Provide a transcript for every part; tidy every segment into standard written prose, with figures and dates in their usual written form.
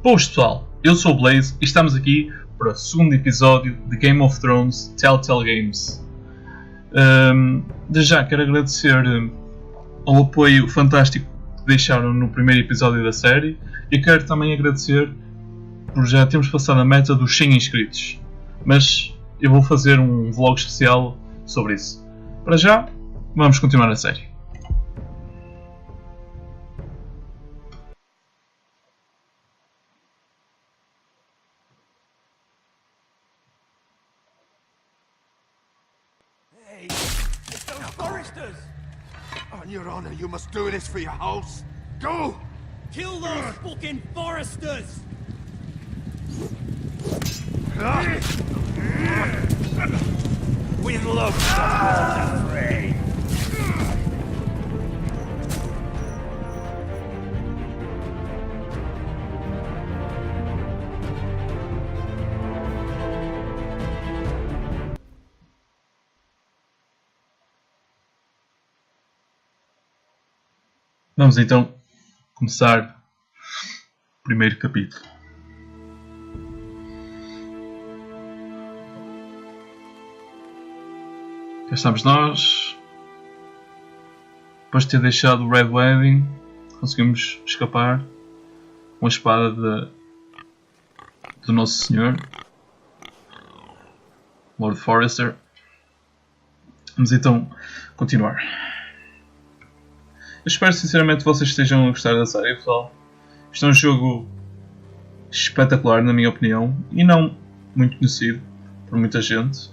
Boas pessoal, eu sou o Blaze e estamos aqui para o segundo episódio de Game of Thrones Telltale Games. Desde já quero agradecer ao apoio fantástico que deixaram no primeiro episódio da série e quero também agradecer por já termos passado a meta dos 100 inscritos. Mas eu vou fazer um vlog especial sobre isso. Para já, vamos continuar a série. On your honor, you must do this for your house. Go! Kill those fucking foresters! We love someone afraid. Vamos então começar o primeiro capítulo. Cá estamos nós. Depois de ter deixado o Red Wedding, conseguimos escapar com a espada do Nosso Senhor, Lord Forrester. Vamos então continuar. Eu espero sinceramente que vocês estejam a gostar da série, pessoal. Isto é um jogo espetacular, na minha opinião, e não muito conhecido por muita gente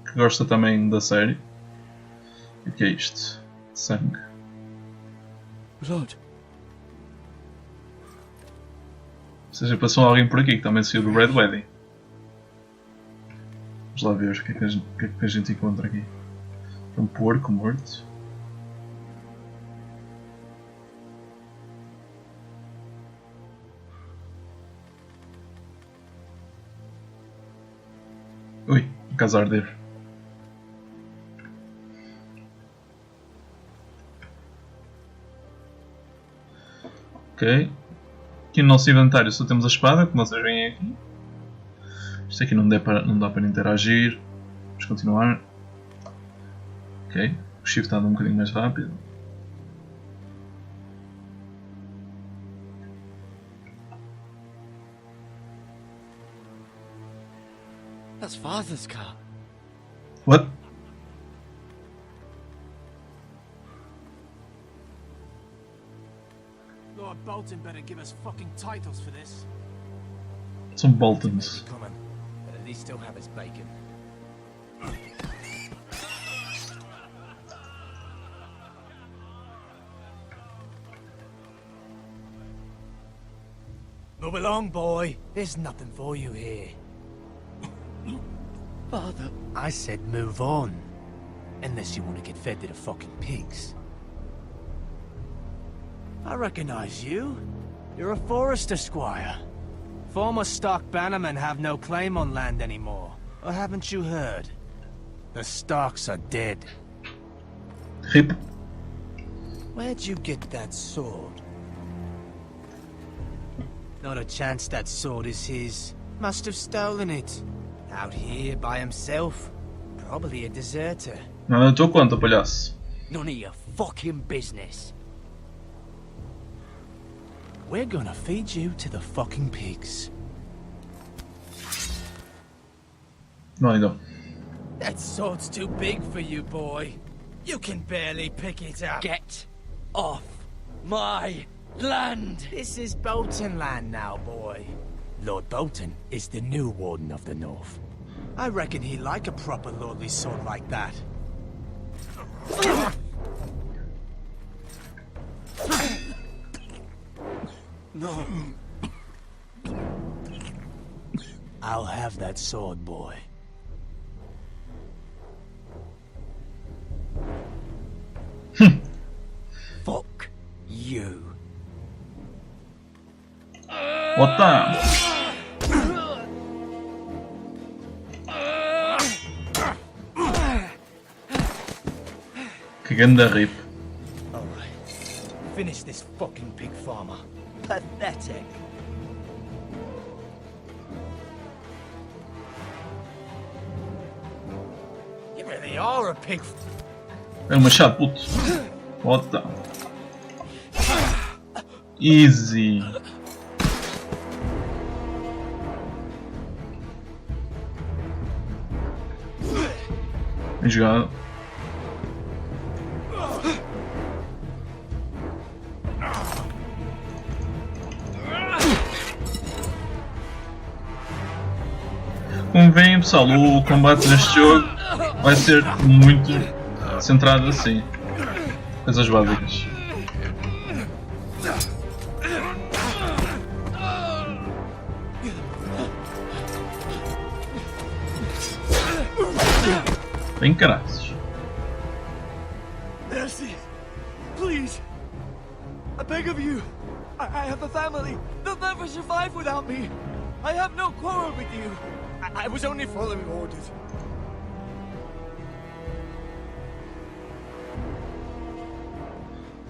que gosta também da série. E o que é isto? Sangue. Blood. Ou seja, passou alguém por aqui que também saiu do Red Wedding. Vamos lá ver o que é que a gente encontra aqui. Um porco morto. Ui, casa a arder. Ok. Aqui no nosso inventário só temos a espada, como vocês veem aqui. Isto aqui não dá para interagir. Vamos continuar. Ok. O shift está um bocadinho mais rápido. That's Father's car. What? Lord Bolton better give us fucking titles for this. São Boltons. Coming, but at least still have his bacon. Move along, boy. There's nothing for you here. Father, I said move on. Unless you want to get fed to the fucking pigs. I recognize you. You're a Forrester squire. Former Stark bannermen have no claim on land anymore. Or haven't you heard? The Starks are dead. RIP. Where'd you get that sword? Not a chance that sword is his. Must have stolen it. Out here by himself. Probably a deserter. Nada da tua conta, palhaço. None of your fucking business. We're gonna feed you to the fucking pigs. Não, ainda. That sword's too big for you, boy. You can barely pick it up. get off my land! This is Bolton land now, boy. Lord Bolton is the new Warden of the North. I reckon he'd like a proper lordly sword like that. No. I'll have that sword, boy. Fuck you. What the? Que ganda rip. Alright. Finish this fucking pig farmer. Pathetic. really are a pig. É um machado, puto. What the... Easy. Bem jogado. Como veem, pessoal, o combate neste jogo vai ser muito centrado assim. Coisas básicas. Bem caraças. Mercy! Please! I beg of you! I have a family! They'll never survive without me! I have no quarrel with you! I was only following orders.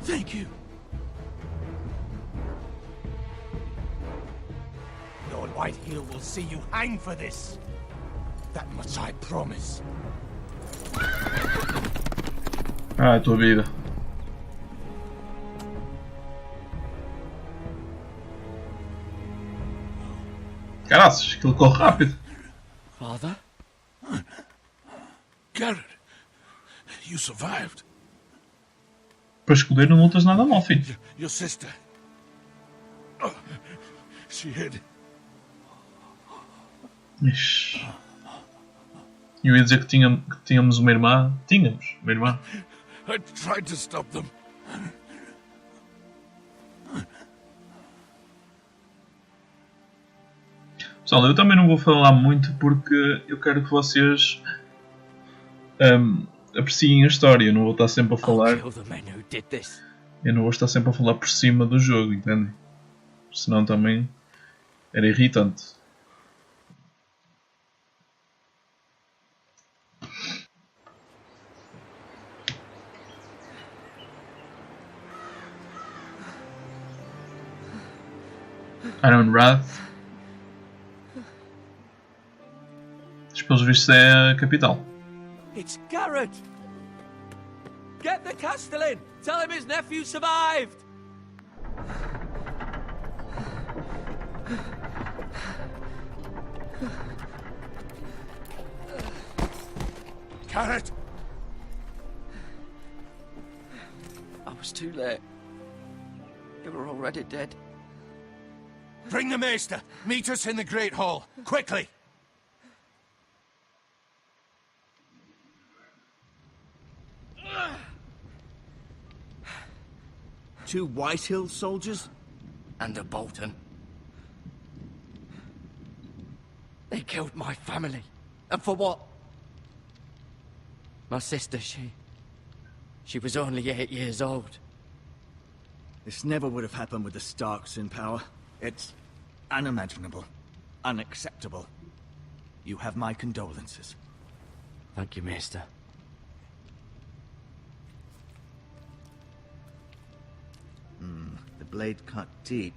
Thank you. Lord Whitehill will see you hang for this. That much I promise. Ah, a tua vida. Caraças, aquilo corre rápido. Father? Gared, you survived. Para escolher não lutas nada mal, filho. Your sister. Oh, she hid. Ixi. Eu ia dizer que tínhamos uma irmã. Tínhamos uma irmã. I tried to stop them. Pessoal, eu também não vou falar muito porque eu quero que vocês apreciem a história. Eu não vou estar sempre a falar. Kill the men who did this. Eu não vou estar sempre a falar por cima do jogo, entendem? Senão também era irritante. IRONRATH. Pelos vistos é a capital. It's Gared! Get the Castellan! Tell him his nephew survived! Gared! I was too late. They were already dead. Bring the maester. Meet us in the Great Hall. Quickly! Two Whitehill soldiers? And a Bolton. They killed my family. And for what? My sister, she was only 8 years old. This never would have happened with the Starks in power. It's unimaginable. Unacceptable. You have my condolences. Thank you, Maester. The blade cut deep,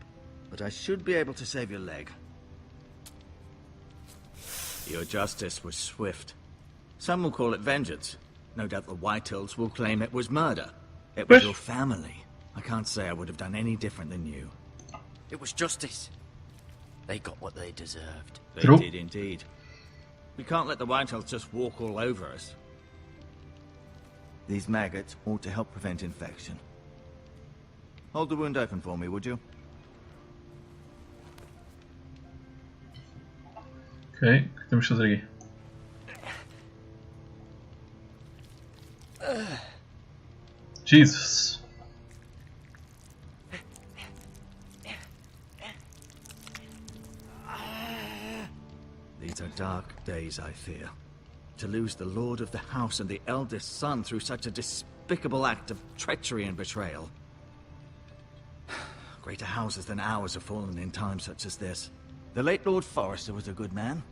but I should be able to save your leg. Your justice was swift. Some will call it vengeance. No doubt the Whitehills will claim it was murder. It was your family. I can't say I would have done any different than you. It was justice. They got what they deserved. They True. did indeed. We can't let the Whitehills just walk all over us. These maggots ought to help prevent infection. Hold the wound open for me, would you? Ok, o que temos que fazer aqui? Jesus. These are dark days, I fear. To lose the lord of the house and the eldest son through such a despicable act of treachery and betrayal. Greater houses than ours have fallen in times such as this. The late Lord Forrester was a good man.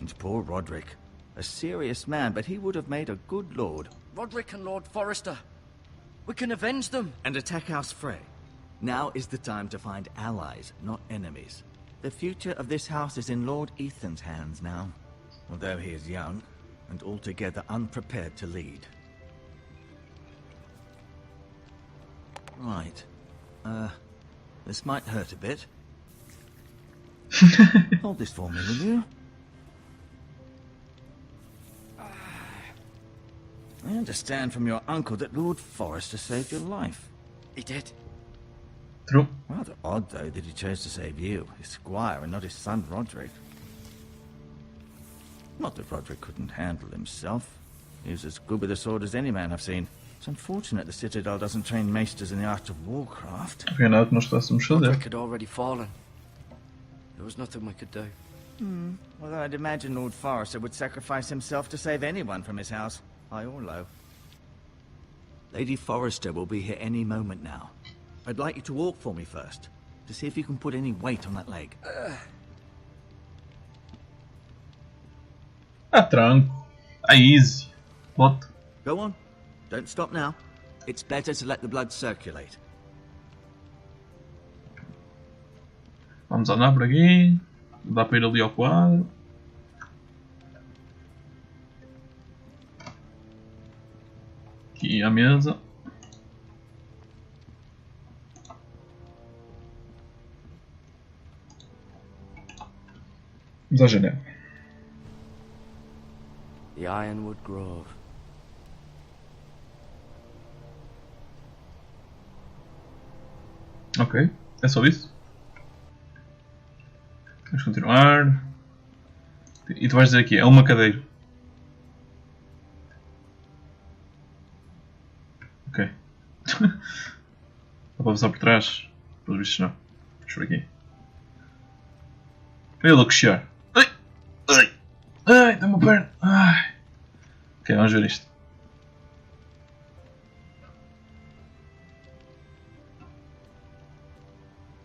And poor Roderick. A serious man, but he would have made a good lord. Roderick and Lord Forrester. We can avenge them. And attack House Frey. Now is the time to find allies, not enemies. The future of this house is in Lord Ethan's hands now. Although he is young, and altogether unprepared to lead. Right. This might hurt a bit. Hold this for me, will you? I understand from your uncle that Lord Forrester saved your life. He did. True. Rather odd, though, that he chose to save you, his squire, and not his son Roderick. Not that Roderick couldn't handle himself. He was as good with a sword as any man I've seen. It's unfortunate the Citadel doesn't train maesters in the art of warcraft. Havia nada que nós pudéssemos fazer. Roderick had already fallen. There was nothing we could do. Although I'd imagine Lord Forrester would sacrifice himself to save anyone from his house, high or low. Lady Forrester will be here any moment now. I'd like you to walk for me first, to see if you can put any weight on that leg. Tranco. Easy. What? Go on. Don't stop now. It's better to let the blood circulate. Vamos andar por aqui. Dá para ir ali ao quadro. Aqui à mesa. Vamos à janela. The Ironwood Grove. Ok, é só isso. Vamos continuar. E tu vais dizer aqui, é uma cadeira. Ok. Dá para passar por trás? Pelos vistos não. Vamos por aqui. Olha ele a coxear. Ai! Ai! Ai! Dá-me a perna! Ai! Ok, vamos ver isto.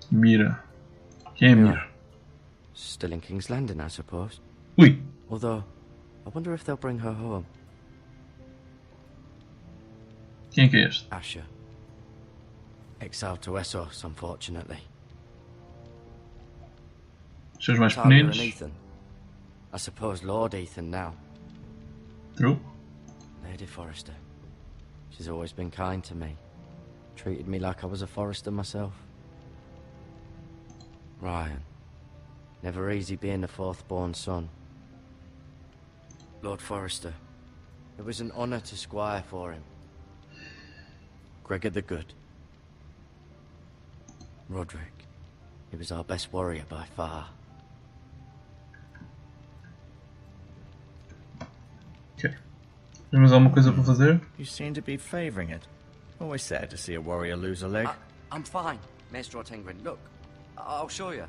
Mira. Quem é Mira? Still in King's Landing, I suppose. Ui! Although, I wonder if they'll bring her home. Quem é que é este? Asher. Exiled to Essos, unfortunately. Os seus mais Tyler and pequeninos. Ethan. I suppose Lord Ethan now. True. Lady Forrester. She's always been kind to me. Treated me like I was a Forrester myself. Ryan. Never easy being the fourth-born son. Lord Forrester. It was an honour to squire for him. Gregor the Good. Roderick. He was our best warrior by far. Ok. Tens mais alguma coisa para fazer? You seem to be favouring it. Always sad to see a warrior lose a leg. I'm fine, Maester Ortengrin. Look, I'll show you.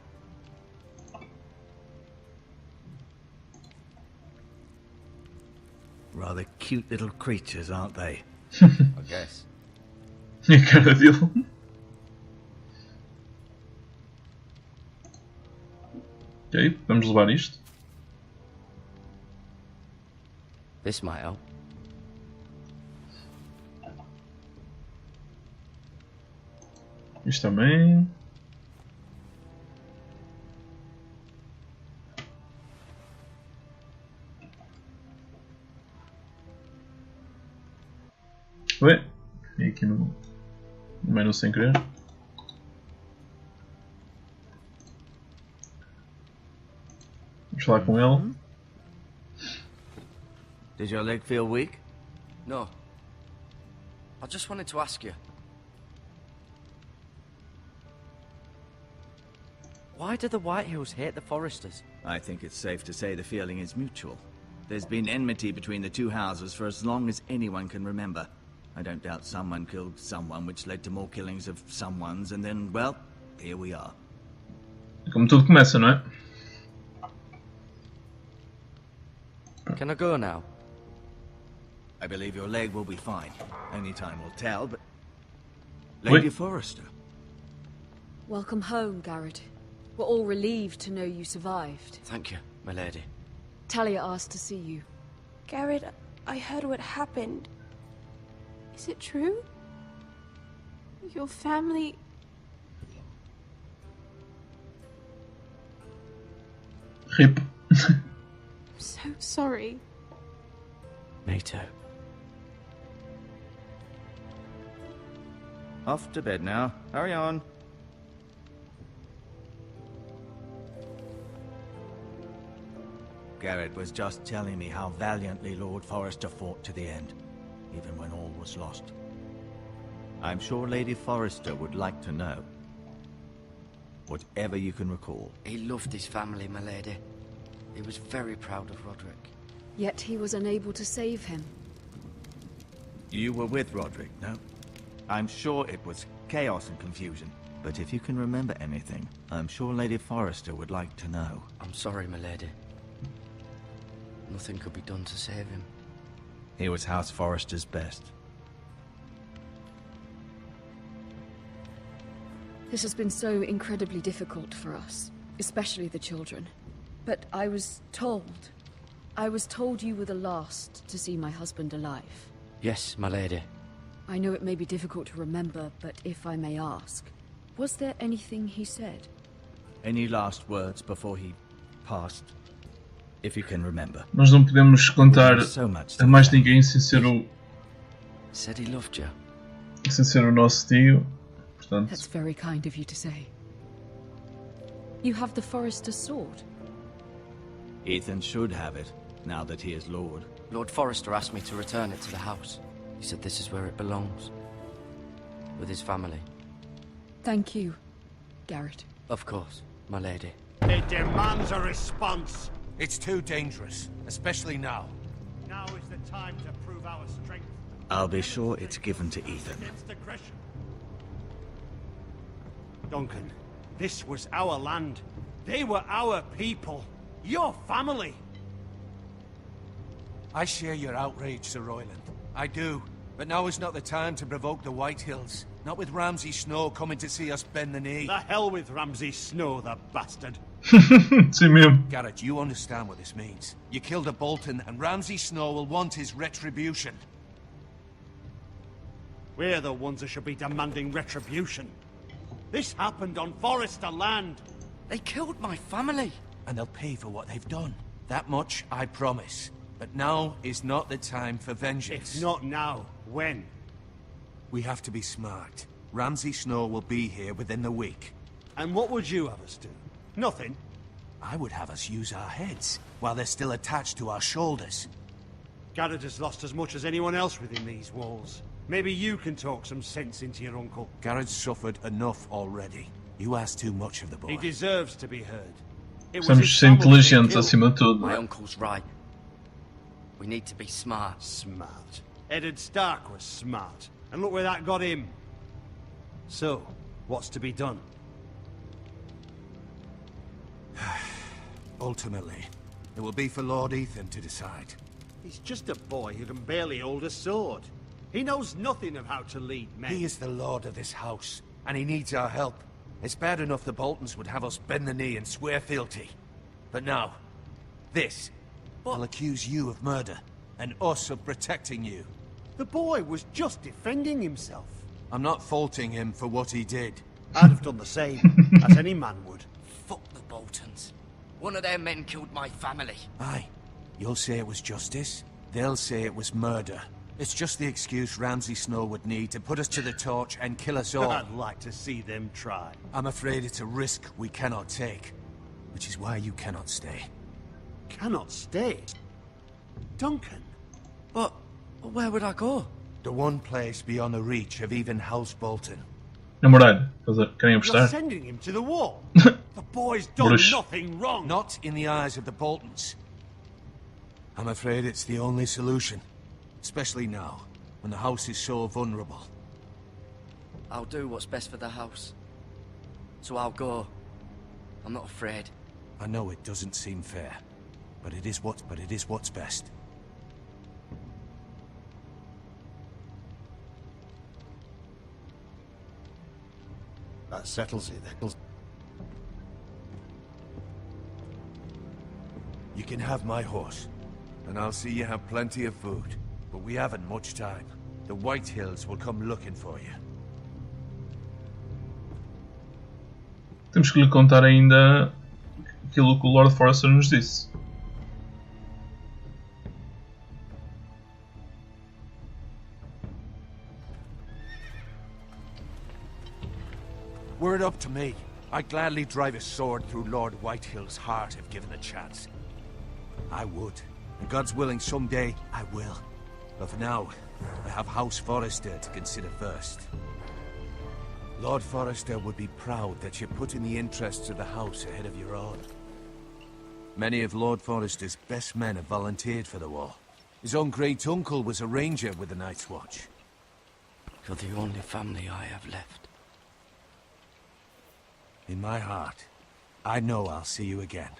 Rather cute little creatures, aren't they? I guess. E a cara dele. Ok, vamos levar isto. This might help. Isto também. Ué, e aqui no menu sem querer. Vamos falar com ele. Does your leg feel weak? No. I just wanted to ask you. Why do the Whitehills hate the Forresters? I think it's safe to say the feeling is mutual. There's been enmity between the two houses for as long as anyone can remember. I don't doubt someone killed someone, which led to more killings of someones, and then, well, here we are. Como tudo começa, não é? Can I go now? I believe your leg will be fine. Only time will tell, but... Wait. Lady Forrester. Welcome home, Gared. We're all relieved to know you survived. Thank you, my lady. Talia asked to see you. Gared, I heard what happened. Is it true? Your family... RIP. I'm so sorry. Me too. Off to bed now. Hurry on. Gared was just telling me how valiantly Lord Forrester fought to the end, even when all was lost. I'm sure Lady Forrester would like to know. Whatever you can recall. He loved his family, my lady. He was very proud of Roderick. Yet he was unable to save him. You were with Roderick, no? I'm sure it was chaos and confusion. But if you can remember anything, I'm sure Lady Forrester would like to know. I'm sorry, my lady. Nothing could be done to save him. He was House Forrester's best. This has been so incredibly difficult for us, especially the children. But I was told you were the last to see my husband alive. Yes, my lady. I know it may be difficult to remember, but if I may ask, was there anything he said? Any last words before he passed? If you can remember. Nós não podemos contar a mais ninguém sem ser Said he loved you. o nosso tio. Portanto, That's very kind of you to say. You have the Forrester's sword. Ethan should have it, now that he is Lord. Lord Forrester asked me to return it to the house. He said this is where it belongs. With his family. Thank you, Gared. Of course, my lady. It demands a response. It's too dangerous, especially now. Now is the time to prove our strength. I'll be sure it's given to Ethan. Against aggression. Duncan, this was our land. They were our people. Your family. I share your outrage, Sir Royland. I do. But now is not the time to provoke the Whitehills. Not with Ramsay Snow coming to see us bend the knee. The hell with Ramsay Snow, the bastard. sim mesmo. Gared, you understand what this means. You killed a Bolton, and Ramsay Snow will want his retribution. We're the ones that should be demanding retribution. This happened on Forrester land. They killed my family. And they'll pay for what they've done. That much I promise. But now is not the time for vengeance. If not now, when? We have to be smart. Ramsay Snow will be here within the week. And what would you have us do? Nothing. I would have us use our heads, while they're still attached to our shoulders. Gared has lost as much as anyone else within these walls. Maybe you can talk some sense into your uncle. Gared's suffered enough already. You ask too much of the boy. He deserves to be heard. It was Precisamos his ser family they inteligentes killed. acima de tudo. My uncle's right. We need to be smart. Smart. Eddard Stark was smart. And look where that got him. So, what's to be done? Ultimately, it will be for Lord Ethan to decide. He's just a boy who can barely hold a sword. He knows nothing of how to lead men. He is the lord of this house, and he needs our help. It's bad enough the Boltons would have us bend the knee and swear fealty. But now, this will accuse you of murder, and us of protecting you. The boy was just defending himself. I'm not faulting him for what he did. I'd have done the same, as any man would. Fuck the Boltons. One of their men killed my family. Aye. You'll say it was justice. They'll say it was murder. It's just the excuse Ramsay Snow would need to put us to the torch and kill us all. I'd like to see them try. I'm afraid it's a risk we cannot take. Which is why you cannot stay. Cannot stay? Duncan? But where would I go? The one place beyond the reach of even House Bolton. Namorar, querem You're apostar? sending him to the wall? The boy's done Bruce. nothing wrong. Not in the eyes of the Boltons. I'm afraid it's the only solution. Especially now, when the house is so vulnerable. I'll do what's best for the house. So I'll go. I'm not afraid. I know it doesn't seem fair, but it is what's best. That settles it then. You can have my horse, and I'll see you have plenty of food. But we haven't much time. The Whitehills will come looking for you. Temos que lhe contar ainda aquilo que o Lord Forrester nos disse. Were it up to me, I'd gladly drive a sword through Lord Whitehill's heart if given the chance. I would, and God's willing someday I will. But for now, I have House Forrester to consider first. Lord Forrester would be proud that you're putting the interests of the house ahead of your own. Many of Lord Forrester's best men have volunteered for the war. His own great-uncle was a ranger with the Night's Watch. You're the only family I have left. In my heart, I know I'll see you again.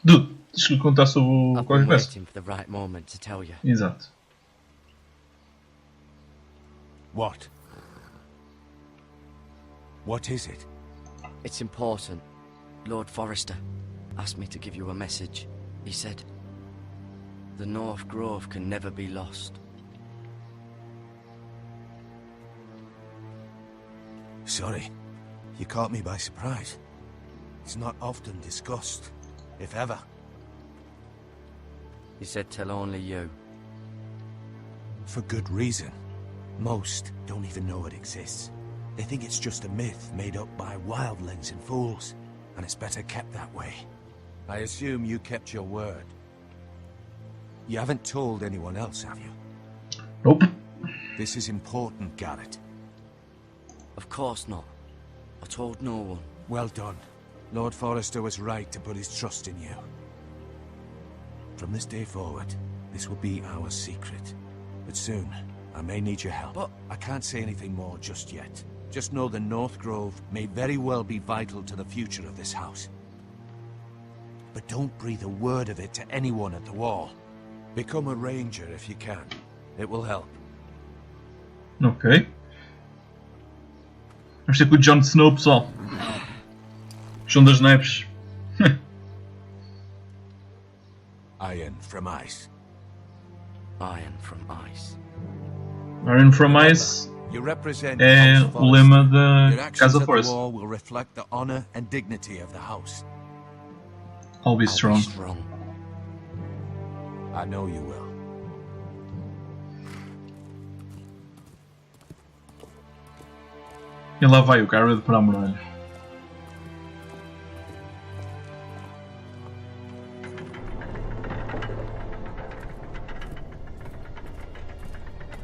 Dude, deixa-lhe contar sobre I've qualquer been coisa. waiting for the right moment to tell you. Exato. What? What is it? It's important. Lord Forrester asked me to give you a message. He said, the North Grove can never be lost. Sorry, you caught me by surprise. It's not often discussed, if ever. He said tell only you. For good reason. Most don't even know it exists. They think it's just a myth made up by wildlings and fools, and it's better kept that way. I assume you kept your word. You haven't told anyone else, have you? Nope. This is important, Gared. Of course not. I told no one. Well done. Lord Forrester was right to put his trust in you. From this day forward, this will be our secret. But soon, I may need your help. But I can't say anything more just yet. Just know the North Grove may very well be vital to the future of this house. But don't breathe a word of it to anyone at the wall. Become a ranger if you can. It will help. Ok. Vamos ter com o Jon Snow, pessoal. João das Neves. Iron from ice. iron from ice. Iron from Ice You represent é House o Forrester. lema Your da actions Casa at the Forrester. wall will reflect the honor and dignity of the house. I'll be I'll strong. be strong. I know you will. E lá vai o Gared para a muralha.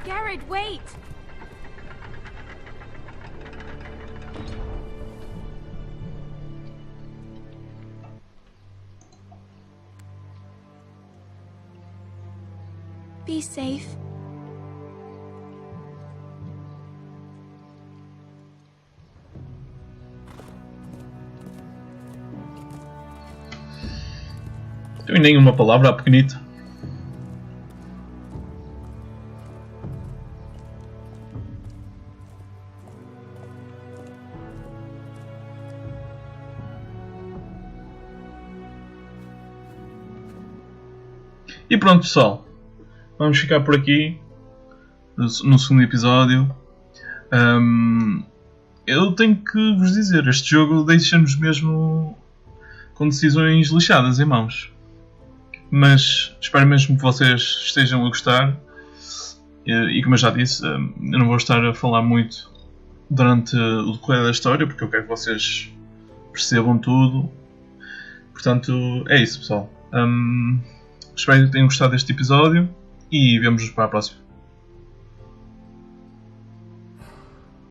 Gared, wait! Be safe. Tem nenhuma palavra, pequenito. E pronto, pessoal. Vamos ficar por aqui no segundo episódio. Eu tenho que vos dizer, este jogo deixa-nos mesmo com decisões lixadas em mãos. Mas espero mesmo que vocês estejam a gostar. E como eu já disse, eu não vou estar a falar muito durante o decorrer da história, porque eu quero que vocês percebam tudo. Portanto, é isso, pessoal. Espero que tenham gostado deste episódio e vemo-nos para a próxima.